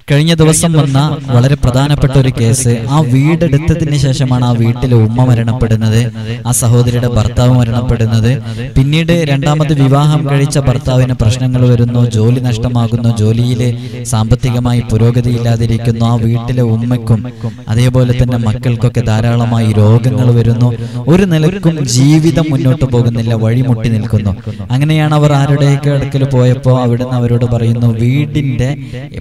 കഴിഞ്ഞ ദിവസം വന്ന വളരെ പ്രധാനപ്പെട്ട ഒരു കേസ്. ആ വീടെടുത്തതിന് ശേഷമാണ് ആ വീട്ടിലെ ഉമ്മ മരണപ്പെടുന്നത്, ആ സഹോദരിയുടെ ഭർത്താവ് മരണപ്പെടുന്നത്. പിന്നീട് രണ്ടാമത് വിവാഹം കഴിച്ച ഭർത്താവിന് പ്രശ്നങ്ങൾ വരുന്നു, ജോലി നഷ്ടമാകുന്നു, ജോലിയിൽ സാമ്പത്തികമായി പുരോഗതിയില്ലാതിരിക്കുന്നു. ആ വീട്ടിലെ ഉമ്മയ്ക്കും അതേപോലെ തന്നെ മക്കൾക്കൊക്കെ ധാരാളമായി രോഗങ്ങൾ വരുന്നു. ഒരു നിലക്കും ജീവിതം മുന്നോട്ട് പോകുന്നില്ല, വഴിമുട്ടി നിൽക്കുന്നു. അങ്ങനെയാണ് അവർ ആരുടെയൊക്കെ അടുക്കൽ പോയപ്പോൾ അവിടുന്ന് അവരോട് പറയുന്നു, വീടിന്റെ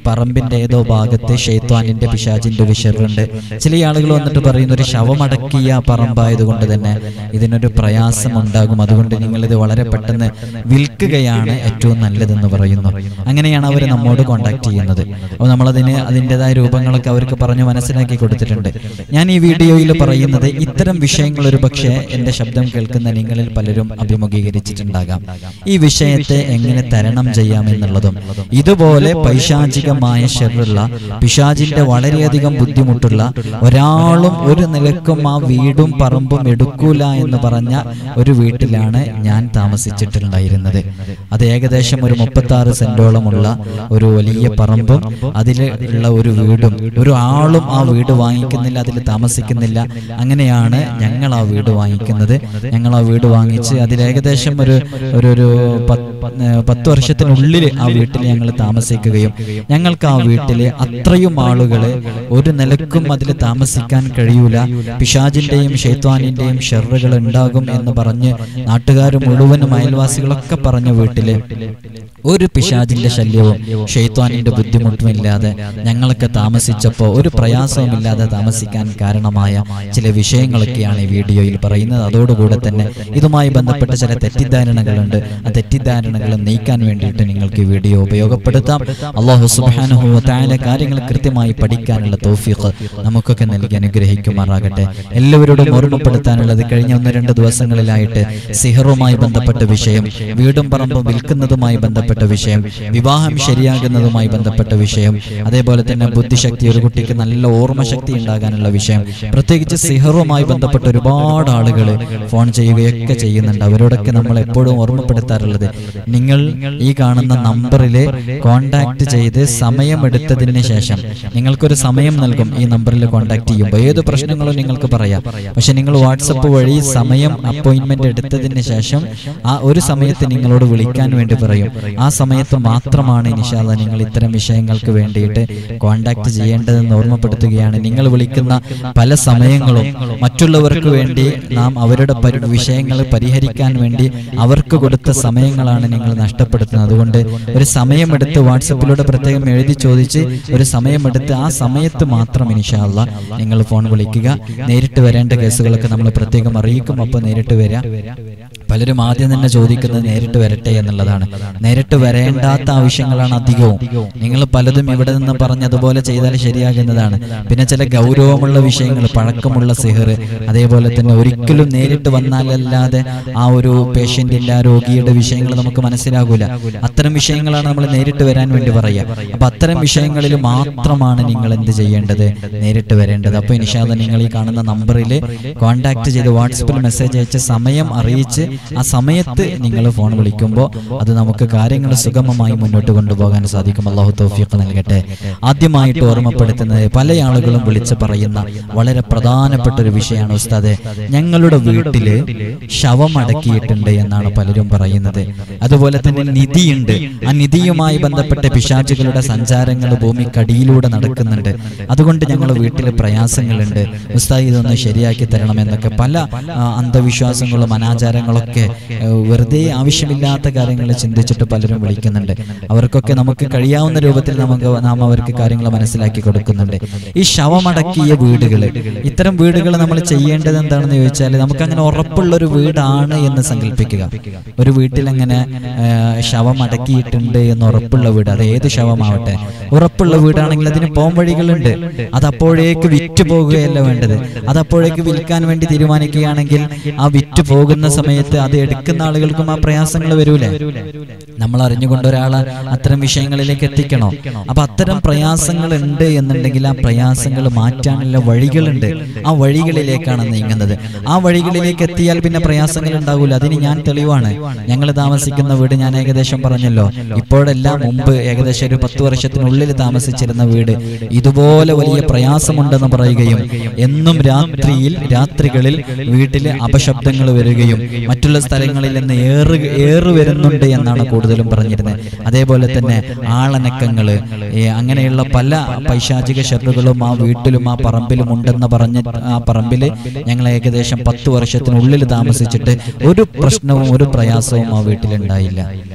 പറമ്പിന്റെ ഏതോ ഭാഗത്ത് ശൈത്വാനിന്റെ പിശാചിന്റെ ഒരു ഷെറുണ്ട്. ചില ആളുകൾ വന്നിട്ട് പറയുന്നു, ഒരു ശവമടക്കിയ പറമ്പായതുകൊണ്ട് തന്നെ ഇതിനൊരു പ്രയാസം ഉണ്ടാകും, അതുകൊണ്ട് നിങ്ങളിത് വളരെ പെട്ടെന്ന് വിൽക്കുകയാണ് ഏറ്റവും നല്ലതെന്ന് പറയുന്നു. അങ്ങനെയാണ് അവർ നമ്മോട് കോണ്ടാക്ട് ചെയ്യുന്നത്. അപ്പോൾ നമ്മളതിന് അതിൻ്റെതായ രൂപങ്ങളൊക്കെ അവർക്ക് പറഞ്ഞു മനസ്സിലാക്കി കൊടുത്തിട്ടുണ്ട്. ഞാൻ ഈ വീഡിയോയിൽ പറയുന്നത് ഇത്തരം വിഷയങ്ങൾ ഒരു പക്ഷേ എൻ്റെ ശബ്ദം കേൾക്കുന്ന നിങ്ങളിൽ പലരും അഭിമുഖീകരിച്ചിട്ടുണ്ടാകാം. ഈ വിഷയത്തെ എങ്ങനെ തരണം ചെയ്യാമെന്നുള്ളതും ഇതുപോലെ പൈശാചികമായ ഷെറുള്ള പിശാചിന്റെ വളരെയധികം ബുദ്ധിമുട്ടുള്ള ഒരാളും ഒരു നിലക്കും ആ വീടും പറമ്പും എടുക്കൂല എന്ന് പറഞ്ഞ ഒരു വീട്ടിലാണ് ഞാൻ താമസിച്ചിട്ടുണ്ടായിരുന്നത്. അത് ഏകദേശം ഒരു 36 സെന്റോളമുള്ള ഒരു വലിയ പറമ്പും അതിലുള്ള ഒരു വീടും. ഒരു ആളും ആ വീട് വാങ്ങിക്കുന്നില്ല, അതിൽ താമസിക്കുന്നില്ല. അങ്ങനെയാണ് ഞങ്ങൾ ആ വീട് വാങ്ങിക്കുന്നത്. ഞങ്ങൾ ആ വീട് വാങ്ങിച്ച് അതിൽ ഏകദേശം ഒരു 10 വർഷത്തിനുള്ളിൽ ആ വീട്ടിൽ ഞങ്ങൾ താമസിക്കുകയും ഞങ്ങൾക്ക് ആ വീട്ടിൽ അത്രയും ആളുകളെ ഒരു നിലക്കും അതിൽ താമസിക്കാൻ കഴിയൂല, പിശാചിന്റെയും ശൈത്വാനിന്റെയും ഷെറുകൾ ഉണ്ടാകും എന്ന് പറഞ്ഞ് നാട്ടുകാർ മുഴുവനും അയൽവാസികളൊക്കെ പറഞ്ഞ വീട്ടില് ഒരു പിശാചിന്റെ ശല്യവും ശൈത്വാനിന്റെ ബുദ്ധിമുട്ടും ഇല്ലാതെ ഞങ്ങളൊക്കെ താമസിച്ചപ്പോൾ ഒരു പ്രയാസവുമില്ലാതെ താമസിക്കാൻ കാരണമായ ചില വിഷയങ്ങളൊക്കെയാണ് ഈ വീഡിയോയിൽ പറയുന്നത്. അതോടുകൂടെ തന്നെ ഇതുമായി ബന്ധപ്പെട്ട ചില തെറ്റിദ്ധാരണകളുണ്ട്. ആ തെറ്റിദ്ധാരണകൾ നീക്കാൻ വേണ്ടിയിട്ട് നിങ്ങൾക്ക് ഈ വീഡിയോ ഉപയോഗപ്പെടുത്താം. അല്ലാഹു സുബ്ഹാനഹു വ തആല കാര്യങ്ങൾ കൃത്യമായി പഠിക്കാനുള്ള തൗഫീഖ് നമുക്കൊക്കെ നൽകി അനുഗ്രഹിക്കുമാറാകട്ടെ. എല്ലാവരോടും ഓർമ്മപ്പെടുത്താനുള്ളത്, കഴിഞ്ഞ 1-2 ദിവസങ്ങളിലായിട്ട് സിഹറുമായി ബന്ധപ്പെട്ട വിഷയം, വീടും പറമ്പും വിൽക്കുന്നതുമായി ബന്ധപ്പെട്ട വിഷയം, വിവാഹം ശരിയാകുന്നതുമായി ബന്ധപ്പെട്ട വിഷയം, അതേപോലെ തന്നെ ബുദ്ധിശക്തി, ഒരു കുട്ടിക്ക് നല്ല ഓർമ്മശക്തി ഉണ്ടാകാനുള്ള വിഷയം, പ്രത്യേകിച്ച് സിഹറുമായി ബന്ധപ്പെട്ട ഒരുപാട് ആളുകൾ ഫോൺ ചെയ്യുകയൊക്കെ ചെയ്യുന്നുണ്ട്. അവരോടൊക്കെ നമ്മൾ എപ്പോഴും ഓർമ്മപ്പെടുത്താറുള്ളത്, നിങ്ങൾ ഈ കാണുന്ന നമ്പറിൽ കോണ്ടാക്ട് ചെയ്ത് സമയമെടുത്തതിന് ശേഷം നിങ്ങൾക്കൊരു സമയം നൽകും. ഈ നമ്പറിൽ കോണ്ടാക്ട് ചെയ്യുമ്പോൾ ഏത് പ്രശ്നങ്ങളും നിങ്ങൾക്ക് പറയാം. പക്ഷെ നിങ്ങൾ വാട്സപ്പ് വഴി സമയം അപ്പോയിന്റ്മെന്റ് എടുത്തതിന് ശേഷം ആ ഒരു സമയത്ത് നിങ്ങളോട് വിളിക്കാൻ വേണ്ടി പറയും. ആ സമയത്ത് മാത്രമാണ് ഇൻഷാ അല്ലാഹ് നിങ്ങൾ ഇത്തരം വിഷയങ്ങൾക്ക് വേണ്ടിയിട്ട് കോണ്ടാക്ട് ചെയ്യേണ്ടതെന്ന് ഓർമ്മപ്പെടുത്തുകയാണ്. നിങ്ങൾ വിളിക്കുന്ന പല സമയങ്ങളും മറ്റുള്ളവർക്ക് വേണ്ടി നാം അവരുടെ വിഷയങ്ങൾ പരിഹരിക്കാൻ വേണ്ടി അവർക്ക് കൊടുത്ത സമയങ്ങളാണ് നിങ്ങൾ നഷ്ടപ്പെടുത്തുന്നത്. അതുകൊണ്ട് ഒരു സമയമെടുത്ത് വാട്സപ്പിലൂടെ പ്രത്യേകം എഴുതി ചോദിച്ച് ഒരു സമയമെടുത്ത് ആ സമയത്ത് മാത്രം ഇൻഷാ അല്ലാഹ് നിങ്ങൾ ഫോൺ വിളിക്കുക. നേരിട്ട് വരേണ്ട കേസുകളൊക്കെ നമ്മൾ പ്രത്യേകം അറിയിക്കും. അപ്പോൾ നേരിട്ട് വരാം. പലരും ആദ്യം തന്നെ ചോദിക്കുന്നത് നേരിട്ട് വരട്ടെ എന്നുള്ളതാണ്. നേരിട്ട് വരേണ്ടാത്ത ആവശ്യങ്ങളാണ് അധികവും. നിങ്ങൾ പലതും ഇവിടെ നിന്ന് പറഞ്ഞതുപോലെ ചെയ്താൽ ശരിയാകുന്നതാണ്. പിന്നെ ചില ഗൗരവമുള്ള വിഷയങ്ങൾ, പഴക്കമുള്ള സിഹർ, അതേപോലെ തന്നെ ഒരിക്കലും നേരിട്ട് വന്നാലല്ലാതെ ആ ഒരു പേഷ്യന്റിന്റെ, ആ രോഗിയുടെ വിഷയങ്ങൾ നമുക്ക് മനസ്സിലാകൂല. അത്തരം വിഷയങ്ങളാണ് നമ്മൾ നേരിട്ട് വരാൻ വേണ്ടി പറയുക. അപ്പൊ അത്തരം വിഷയങ്ങളിൽ മാത്രമാണ് നിങ്ങൾ എന്ത് ചെയ്യേണ്ടത്, നേരിട്ട് വരേണ്ടത്. അപ്പൊ ഇൻഷാ അല്ലാഹ് നിങ്ങൾ ഈ കാണുന്ന നമ്പറിൽ കോണ്ടാക്ട് ചെയ്ത് വാട്സപ്പിൽ മെസ്സേജ് അയച്ച് സമയം അറിയിച്ച് ആ സമയത്ത് നിങ്ങൾ ഫോൺ വിളിക്കുമ്പോൾ അത് നമുക്ക് കാര്യങ്ങൾ സുഗമമായി മുന്നോട്ട് കൊണ്ടുപോകാൻ സാധിക്കും. അല്ലാഹു തൗഫീഖ് നൽകട്ടെ. ആദ്യമായിട്ട് ഓർമ്മപ്പെടുത്തുന്നത്, പല ആളുകളും വിളിച്ച് പറയുന്ന വളരെ പ്രധാനപ്പെട്ട ഒരു വിഷയമാണ്, ഉസ്താദെ ഞങ്ങളുടെ വീട്ടില് ശവമടക്കിയിട്ടുണ്ട് എന്നാണ് പലരും പറയുന്നത്. അതുപോലെ തന്നെ നിധിയുണ്ട്, ആ നിധിയുമായി ബന്ധപ്പെട്ട പിശാചുകളുടെ സഞ്ചാരങ്ങൾ ഭൂമിക്കടിയിലൂടെ നടക്കുന്നുണ്ട്, അതുകൊണ്ട് ഞങ്ങളുടെ വീട്ടിൽ പ്രയാസങ്ങളുണ്ട്, ഉസ്താദ് ഇതൊന്ന് ശരിയാക്കി തരണമെന്നൊക്കെ പല അന്ധവിശ്വാസങ്ങളും അനാചാരങ്ങളൊക്കെ വെറുതെ ആവശ്യമില്ലാത്ത കാര്യങ്ങൾ ചിന്തിച്ചിട്ട് പലരും വിളിക്കുന്നുണ്ട്. അവർക്കൊക്കെ നമുക്ക് കഴിയാവുന്ന രൂപത്തിൽ നാം അവർക്ക് കാര്യങ്ങൾ മനസ്സിലാക്കി കൊടുക്കുന്നുണ്ട്. ഈ ശവമടക്കിയ വീടുകൾ, ഇത്തരം വീടുകൾ നമ്മൾ ചെയ്യേണ്ടത് എന്താണെന്ന് ചോദിച്ചാൽ, നമുക്കങ്ങനെ ഉറപ്പുള്ളൊരു വീടാണ് എന്ന് സങ്കല്പിക്കുക. ഒരു വീട്ടിൽ അങ്ങനെ ശവമടക്കിയിട്ടുണ്ട് എന്ന് ഉറപ്പുള്ള വീട്, അത് ഏത് ശവമാവട്ടെ, ഉറപ്പുള്ള വീടാണെങ്കിൽ അതിന് പോം വഴികളുണ്ട്. അതപ്പോഴേക്ക് വിറ്റ് പോകുകയല്ല വേണ്ടത്. അതപ്പോഴേക്ക് വിൽക്കാൻ വേണ്ടി തീരുമാനിക്കുകയാണെങ്കിൽ ആ വിറ്റ് പോകുന്ന സമയത്ത് അത് എടുക്കുന്ന ആളുകൾക്കും ആ പ്രയാസങ്ങൾ വരൂലേ? നമ്മൾ അറിഞ്ഞുകൊണ്ട് ഒരാളെ അത്തരം വിഷയങ്ങളിലേക്ക് എത്തിക്കണോ? അപ്പൊ അത്തരം പ്രയാസങ്ങൾ ഉണ്ട് എന്നുണ്ടെങ്കിൽ ആ പ്രയാസങ്ങൾ മാറ്റാനുള്ള വഴികളുണ്ട്. ആ വഴികളിലേക്കാണ് നീങ്ങുന്നത്. ആ വഴികളിലേക്ക് എത്തിയാൽ പിന്നെ പ്രയാസങ്ങൾ ഉണ്ടാവില്ല. അതിന് ഞാൻ തെളിവാണ്. ഞങ്ങൾ താമസിക്കുന്ന വീട് ഞാൻ ഏകദേശം പറഞ്ഞല്ലോ, ഇപ്പോഴെല്ലാം മുമ്പ് ഏകദേശം ഒരു 10 വർഷത്തിനുള്ളിൽ താമസിച്ചിരുന്ന വീട് ഇതുപോലെ വലിയ പ്രയാസമുണ്ടെന്ന് പറയുകയും എന്നും രാത്രികളിൽ വീട്ടില് അപശബ്ദങ്ങൾ വരികയും മറ്റുള്ള സ്ഥലങ്ങളിൽ നിന്ന് ഏറ് വരുന്നുണ്ട് എന്നാണ് കൂടുതലും പറഞ്ഞിരുന്നത്. അതേപോലെ തന്നെ ആളനക്കങ്ങള്, അങ്ങനെയുള്ള പല പൈശാചിക ശത്രുക്കളും ആ വീട്ടിലും ആ പറമ്പിലും ഉണ്ടെന്ന് പറഞ്ഞ് ആ പറമ്പില് ഞങ്ങൾ ഏകദേശം 10 വർഷത്തിനുള്ളിൽ താമസിച്ചിട്ട് ഒരു പ്രശ്നവും ഒരു പ്രയാസവും ആ വീട്ടിലുണ്ടായില്ല.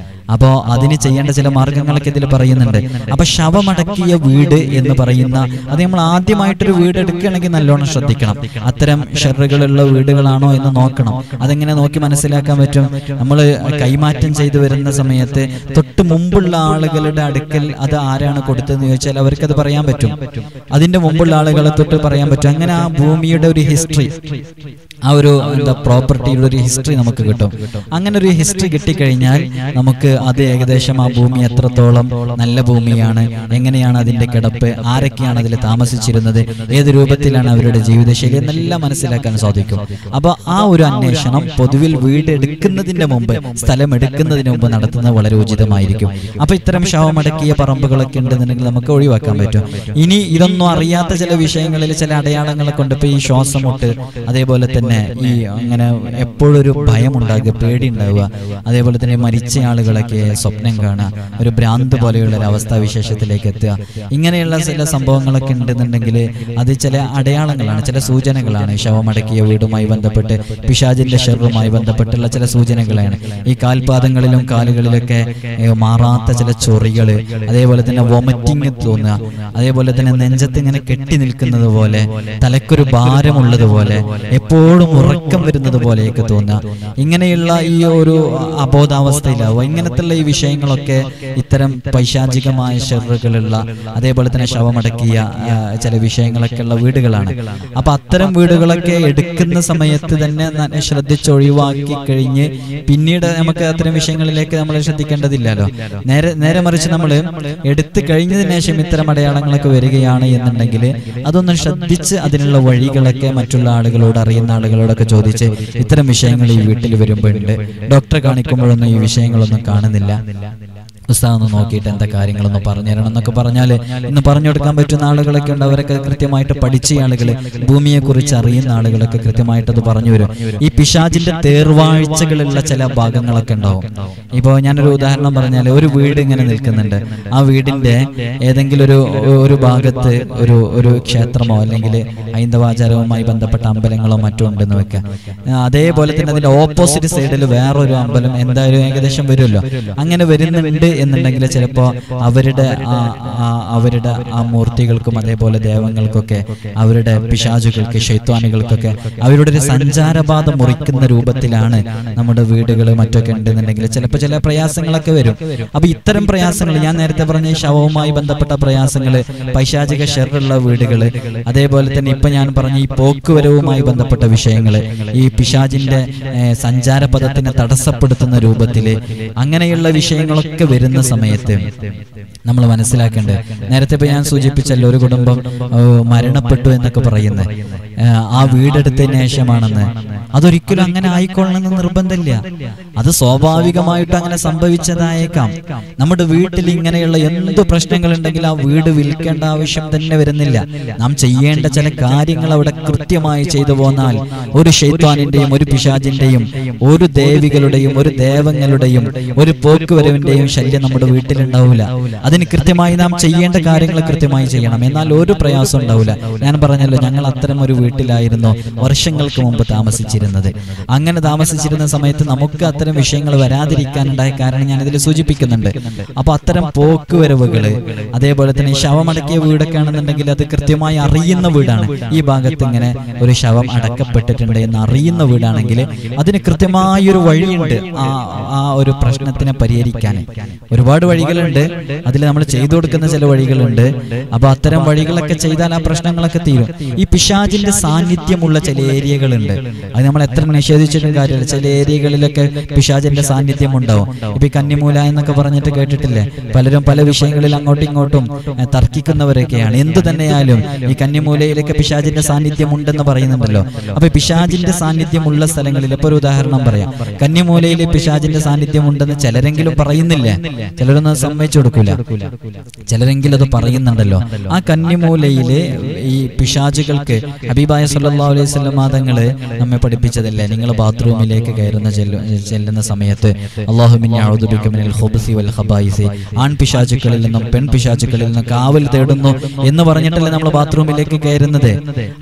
അപ്പോ അതിന് ചെയ്യേണ്ട ചില മാർഗങ്ങളൊക്കെ ഇതിൽ പറയുന്നുണ്ട്. അപ്പൊ ശവമടക്കിയ വീട് എന്ന് പറയുന്ന അത് നമ്മൾ ആദ്യമായിട്ടൊരു വീട് എടുക്കുകയാണെങ്കിൽ നല്ലോണം ശ്രദ്ധിക്കണം. അത്തരം ഷെറുകളുള്ള വീടുകളാണോ എന്ന് നോക്കണം. അതെങ്ങനെ നോക്കി മനസ്സിലാക്കാൻ പറ്റും? നമ്മൾ കൈമാറ്റം ചെയ്തു വരുന്ന സമയത്ത് തൊട്ട് മുമ്പുള്ള ആളുകളുടെ അടുക്കൽ അത് ആരാണ് കൊടുത്തതെന്ന് ചോദിച്ചാൽ അവർക്കത് പറയാൻ പറ്റും. അതിന്റെ മുമ്പുള്ള ആളുകളെ തൊട്ട് പറയാൻ പറ്റും. അങ്ങനെ ആ ഭൂമിയുടെ ഒരു ഹിസ്റ്ററി, ആ ഒരു പ്രോപ്പർട്ടിയുടെ ഒരു ഹിസ്റ്ററി നമുക്ക് കിട്ടും. അങ്ങനെ ഒരു ഹിസ്റ്ററി കിട്ടിക്കഴിഞ്ഞാൽ നമുക്ക് അത് ഏകദേശം ആ ഭൂമി എത്രത്തോളം നല്ല ഭൂമിയാണ്, എങ്ങനെയാണ് അതിന്റെ കിടപ്പ്, ആരൊക്കെയാണ് അതിൽ താമസിച്ചിരുന്നത്, ഏത് രൂപത്തിലാണ് അവരുടെ ജീവിതശൈലി എന്നെല്ലാം മനസ്സിലാക്കാൻ സാധിക്കും. അപ്പൊ ആ ഒരു അന്വേഷണം പൊതുവിൽ വീട് എടുക്കുന്നതിന്റെ മുമ്പ്, സ്ഥലം എടുക്കുന്നതിന് മുമ്പ് നടത്തുന്നത് വളരെ ഉചിതമായിരിക്കും. അപ്പൊ ഇത്തരം ശവമടക്കിയ പറമ്പുകളൊക്കെ ഉണ്ടെന്നുണ്ടെങ്കിൽ നമുക്ക് ഒഴിവാക്കാൻ പറ്റും. ഇനി ഇതൊന്നും അറിയാത്ത ചില വിഷയങ്ങളിൽ ചില അടയാളങ്ങളെ കൊണ്ട് ഇപ്പൊ ഈ ശ്വാസമുട്ട്, അതേപോലെ തന്നെ ഈ അങ്ങനെ എപ്പോഴൊരു ഭയം ഉണ്ടാകുക, പേടി ഉണ്ടാവുക, അതേപോലെ തന്നെ മരിച്ച ആളുകളൊക്കെ സ്വപ്നം കാണുക, ഒരു ഭ്രാന്ത് പോലെയുള്ള ഒരു അവസ്ഥാവിശേഷത്തിലേക്ക് എത്തുക, ഇങ്ങനെയുള്ള ചില സംഭവങ്ങളൊക്കെ ഉണ്ടെന്നുണ്ടെങ്കിൽ അത് ചില അടയാളങ്ങളാണ്, ചില സൂചനകളാണ്. ശവമടക്കിയ വീടുമായി ബന്ധപ്പെട്ട് പിശാചിന്റെ ഷെറുമായി ബന്ധപ്പെട്ടുള്ള ചില സൂചനകളാണ്. ഈ കാൽപാദങ്ങളിലും കാലുകളിലൊക്കെ മാറാത്ത ചില ചൊറികള്, അതേപോലെ തന്നെ വൊമിറ്റിങ് തോന്നുക, അതേപോലെ തന്നെ നെഞ്ചത്ത് ഇങ്ങനെ കെട്ടി നിൽക്കുന്നത് പോലെ, തലക്കൊരു ഭാരമുള്ളതുപോലെ, എപ്പോഴും ഉറക്കം വരുന്നത് പോലെയൊക്കെ തോന്നുക, ഇങ്ങനെയുള്ള ഈ ഒരു അബോധാവസ്ഥയിലാവുക. ഇങ്ങനത്തെ ഈ വിഷയങ്ങളൊക്കെ ഇത്തരം പൈശാചികമായ ഷെറുകളുള്ള, അതേപോലെ തന്നെ ശവമടക്കിയ ചില വിഷയങ്ങളൊക്കെ ഉള്ള വീടുകളാണ്. അപ്പൊ അത്തരം വീടുകളൊക്കെ എടുക്കുന്ന സമയത്ത് തന്നെ ശ്രദ്ധിച്ചൊഴിവാക്കി കഴിഞ്ഞ് പിന്നീട് നമുക്ക് അത്തരം വിഷയങ്ങളിലേക്ക് നമ്മൾ ശ്രദ്ധിക്കേണ്ടതില്ലല്ലോ. നേരെ മറിച്ച് നമ്മൾ എടുത്തു കഴിഞ്ഞതിന് ശേഷം ഇത്തരം അടയാളങ്ങളൊക്കെ വരികയാണ് എന്നുണ്ടെങ്കിൽ അതൊന്നും ശ്രദ്ധിച്ച് അതിനുള്ള വഴികളൊക്കെ മറ്റുള്ള ആളുകളോട്, അറിയുന്ന ആളുകളോടൊക്കെ ചോദിച്ച് ഇത്തരം വിഷയങ്ങൾ ഈ വീട്ടിൽ വരുമ്പോഴുണ്ട്. ഡോക്ടറെ കാണിക്കുമ്പോഴൊന്നും ഈ വിഷയങ്ങളൊന്നും കാണുന്നില്ല, ഉസ്താദ് ഒന്ന് നോക്കിയിട്ട് എന്താ കാര്യങ്ങളൊന്ന് പറഞ്ഞു തരണം എന്നൊക്കെ പറഞ്ഞാൽ ഇന്ന് പറഞ്ഞു കൊടുക്കാൻ പറ്റുന്ന ആളുകളൊക്കെ ഉണ്ട്. അവരൊക്കെ കൃത്യമായിട്ട് പഠിച്ച ആളുകൾ, ഭൂമിയെ കുറിച്ച് അറിയുന്ന ആളുകളൊക്കെ കൃത്യമായിട്ട് അത് പറഞ്ഞു വരും. ഈ പിശാചിന്റെ തേർവാഴ്ചകളുള്ള ചില ഭാഗങ്ങളൊക്കെ ഉണ്ടാവും. ഇപ്പോൾ ഞാനൊരു ഉദാഹരണം പറഞ്ഞാൽ, ഒരു വീട് ഇങ്ങനെ നിൽക്കുന്നുണ്ട്, ആ വീടിന്റെ ഏതെങ്കിലും ഒരു ഭാഗത്ത് ഒരു ക്ഷേത്രമോ അല്ലെങ്കിൽ ഹൈന്ദവാചാരവുമായി ബന്ധപ്പെട്ട അമ്പലങ്ങളോ മറ്റോ ഉണ്ടെന്ന് വെക്കാം. അതേപോലെ തന്നെ അതിന്റെ ഓപ്പോസിറ്റ് സൈഡിൽ വേറൊരു അമ്പലം എന്തായാലും ഏകദേശം വരുമല്ലോ. അങ്ങനെ വരുന്നുണ്ട് എന്നുണ്ടെങ്കിൽ ചിലപ്പോ അവരുടെ ആ മൂർത്തികൾക്കും അതേപോലെ ദേവങ്ങൾക്കൊക്കെ, അവരുടെ പിശാചുകൾക്ക്, ശൈത്വാനികൾക്കൊക്കെ അവരുടെ ഒരു സഞ്ചാരപാത മുറിക്കുന്ന രൂപത്തിലാണ് നമ്മുടെ വീടുകൾ മറ്റൊക്കെ ഉണ്ടെന്നുണ്ടെങ്കിൽ ചിലപ്പോൾ ചില പ്രയാസങ്ങളൊക്കെ വരും. അപ്പൊ ഇത്തരം പ്രയാസങ്ങൾ, ഞാൻ നേരത്തെ പറഞ്ഞ ഈ ശവവുമായി ബന്ധപ്പെട്ട പ്രയാസങ്ങൾ, പൈശാചിക ഷെറുള്ള വീടുകൾ, അതേപോലെ തന്നെ ഇപ്പൊ ഞാൻ പറഞ്ഞ ഈ പോക്കുവരവുമായി ബന്ധപ്പെട്ട വിഷയങ്ങൾ, ഈ പിശാചിന്റെ സഞ്ചാരപഥത്തിനെ തടസ്സപ്പെടുത്തുന്ന രൂപത്തില് അങ്ങനെയുള്ള വിഷയങ്ങളൊക്കെ വരുന്ന സമയത്ത് നമ്മൾ മനസ്സിലാക്കേണ്ടത്, നേരത്തെ ഇപ്പൊ ഞാൻ സൂചിപ്പിച്ചല്ലോ, ഒരു കുടുംബം മരണപ്പെട്ടു എന്നൊക്കെ പറയുന്നത് ആ വീടെടുത്തതിന് ശേഷമാണെന്ന്. അതൊരിക്കലും അങ്ങനെ ആയിക്കൊള്ളണമെന്ന് നിർബന്ധമില്ല. അത് സ്വാഭാവികമായിട്ട് അങ്ങനെ സംഭവിച്ചതായേക്കാം. നമ്മുടെ വീട്ടിൽ ഇങ്ങനെയുള്ള എന്ത് പ്രശ്നങ്ങളുണ്ടെങ്കിൽ ആ വീട് വിൽക്കേണ്ട ആവശ്യം തന്നെ വരുന്നില്ല. നാം ചെയ്യേണ്ട ചില കാര്യങ്ങൾ അവിടെ കൃത്യമായി ചെയ്തു പോന്നാൽ ഒരു ശൈത്വാനിന്റെയും ഒരു പിശാചിന്റെയും ഒരു ദേവികളുടെയും ഒരു ദേവങ്ങളുടെയും ഒരു പോക്കുവരവിന്റെയും ശല്യം നമ്മുടെ വീട്ടിലുണ്ടാവില്ല. അതിന് കൃത്യമായി നാം ചെയ്യേണ്ട കാര്യങ്ങൾ കൃത്യമായി ചെയ്യണം, എന്നാൽ ഒരു പ്രയാസം ഉണ്ടാവില്ല. ഞാൻ പറഞ്ഞല്ലോ, ഞങ്ങൾ അത്തരം ഒരു വീട്ടിലായിരുന്നു വർഷങ്ങൾക്ക് മുമ്പ് താമസിച്ചിരുന്നത്. അങ്ങനെ താമസിച്ചിരുന്ന സമയത്ത് നമുക്ക് അത്തരം വിഷയങ്ങൾ വരാതിരിക്കാനുണ്ടായ കാരണം ഞാൻ ഇതിൽ സൂചിപ്പിക്കുന്നുണ്ട്. അപ്പൊ അത്തരം പോക്കുവരവുകള്, അതേപോലെ തന്നെ ശവമടക്കിയ വീടൊക്കെ ആണെന്നുണ്ടെങ്കിൽ അത് കൃത്യമായി അറിയുന്ന വീടാണ്. ഈ ഭാഗത്ത് ഇങ്ങനെ ഒരു ശവം അടക്കപ്പെട്ടിട്ടുണ്ട് എന്ന് അറിയുന്ന വീടാണെങ്കിൽ അതിന് കൃത്യമായൊരു വഴിയുണ്ട് ആ ഒരു പ്രശ്നത്തിനെ പരിഹരിക്കാൻ. ഒരുപാട് വഴികളുണ്ട്, അതിൽ നമ്മൾ ചെയ്തു കൊടുക്കുന്ന ചില വഴികളുണ്ട്. അപ്പൊ അത്തരം വഴികളൊക്കെ ചെയ്താൽ ആ പ്രശ്നങ്ങളൊക്കെ തീരും. ഈ പിശാചിന്റെ സാന്നിധ്യമുള്ള ചില ഏരിയകളുണ്ട്, അത് നമ്മൾ എത്ര നിഷേധിച്ചിട്ടും കാര്യമില്ല. ചില ഏരിയകളിലൊക്കെ പിശാചിന്റെ സാന്നിധ്യം ഉണ്ടാവും. ഇപ്പൊ ഈ കന്നിമൂല എന്നൊക്കെ പറഞ്ഞിട്ട് കേട്ടിട്ടില്ലേ? പലരും പല വിഷയങ്ങളിൽ അങ്ങോട്ടും ഇങ്ങോട്ടും തർക്കിക്കുന്നവരൊക്കെയാണ്. എന്തു തന്നെയായാലും ഈ കന്നിമൂലയിലൊക്കെ പിശാചിന്റെ സാന്നിധ്യം ഉണ്ടെന്ന് പറയുന്നുണ്ടല്ലോ. അപ്പൊ പിശാചിന്റെ സാന്നിധ്യമുള്ള സ്ഥലങ്ങളിൽ ഇപ്പൊ ഒരു ഉദാഹരണം പറയാം. കന്നിമൂലയിൽ പിശാചിന്റെ സാന്നിധ്യം ഉണ്ടെന്ന് ചിലരെങ്കിലും പറയുന്നില്ലേ? ചിലരൊന്നും സമ്മതിച്ചു കൊടുക്കൂല, ചിലരെങ്കിലും അത് പറയുന്നുണ്ടല്ലോ. ആ കന്നിമൂലയില് ഈ പിശാചുകൾക്ക് ഹബീബായ സല്ലല്ലാഹു അലൈഹി വസല്ലം തങ്ങള് നമ്മെ പഠിപ്പിച്ചതല്ലേ, നിങ്ങൾ ബാത്റൂമിലേക്ക് ചെല്ലുന്ന സമയത്ത് അല്ലാഹുമ്മ അഊദു ബിക മിനൽ ഖുബ്സി വൽ ഖബായിസി, ആൺ പിശാചുക്കളിൽ നിന്നും പെൺ പിശാചുക്കളിൽ നിന്നും കാവൽ തേടുന്നു എന്ന് പറഞ്ഞിട്ടല്ലേ നമ്മൾ ബാത്റൂമിലേക്ക് കയറുന്നത്.